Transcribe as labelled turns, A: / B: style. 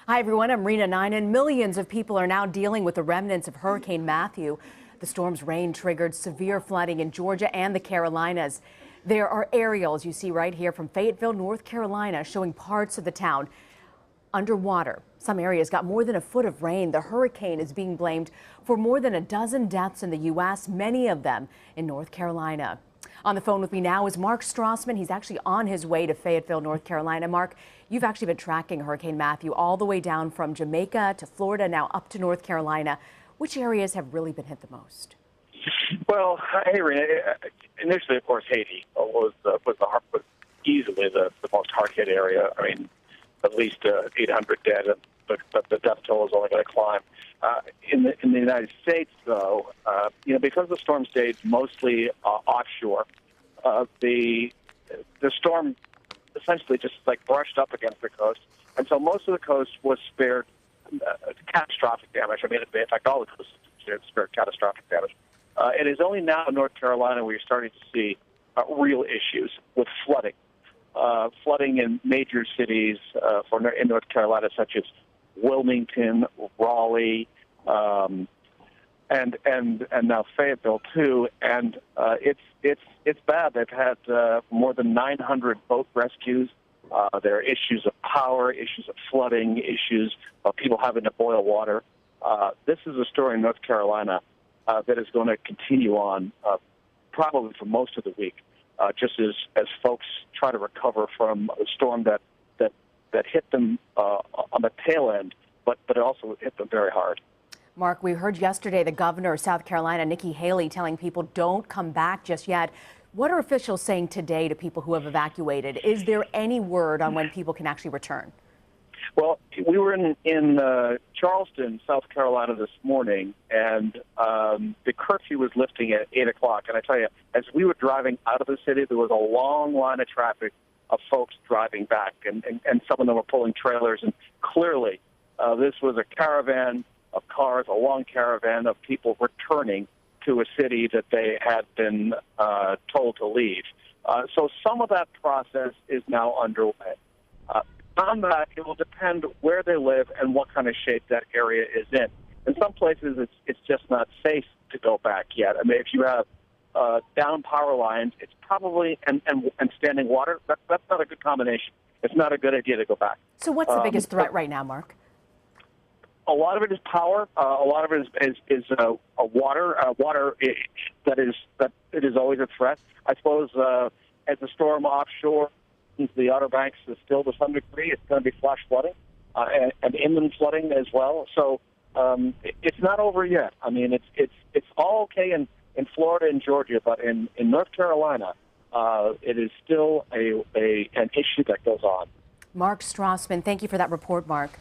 A: Hi, everyone. I'm Rena Nine, and millions of people are now dealing with the remnants of Hurricane Matthew. The storm's rain triggered severe flooding in Georgia and the Carolinas. There are aerials you see right here from Fayetteville, North Carolina, showing parts of the town underwater. Some areas got more than a foot of rain. The hurricane is being blamed for more than a dozen deaths in the U.S., many of them in North Carolina. On the phone with me now is Mark Strassman. He's actually on his way to Fayetteville, North Carolina. Mark, you've actually been tracking Hurricane Matthew all the way down from Jamaica to Florida, now up to North Carolina. Which areas have really been hit the most?
B: Well, hey, Rena, initially, of course, Haiti was easily the most hard-hit area. I mean, at least 800 dead, but the death toll is only going to climb. In the United States, though, because the storm stayed mostly offshore, the storm essentially just brushed up against the coast, and so most of the coast was spared catastrophic damage. I mean, in fact, all the coast was spared catastrophic damage. It is only now in North Carolina where you're starting to see real issues with flooding. Flooding in major cities in North Carolina, such as Wilmington, Raleigh, and now Fayetteville too. And it's bad. They've had more than 900 boat rescues. There are issues of power, issues of flooding, issues of people having to boil water. This is a story in North Carolina that is going to continue on probably for most of the week. Just as folks try to recover from a storm that hit them on the tail end, but it also hit them very hard.
A: Mark, we heard yesterday the governor of South Carolina, Nikki Haley, telling people don't come back just yet. What are officials saying today to people who have evacuated? Is there any word on when people can actually return?
B: Well, we were in Charleston, South Carolina this morning, and the curfew was lifting at 8 o'clock. And I tell you, as we were driving out of the city, there was a long line of traffic of folks driving back, and some of them were pulling trailers. And clearly, this was a caravan of cars, a long caravan of people returning to a city that they had been told to leave. So some of that process is now underway. On that, it will depend where they live and what kind of shape that area is in. In some places, it's just not safe to go back yet. I mean, if you have down power lines, it's probably and standing water. That's not a good combination. It's not a good idea to go back.
A: So, what's the biggest threat right now, Mark?
B: A lot of it is power. A lot of it is water. Water that it is always a threat. I suppose as the storm offshore, the Outer Banks is still to some degree. It's going to be flash flooding and inland flooding as well. So it's not over yet. I mean, it's all okay in Florida and Georgia, but in North Carolina, it is still an issue that goes on.
A: Mark Strassman, thank you for that report, Mark.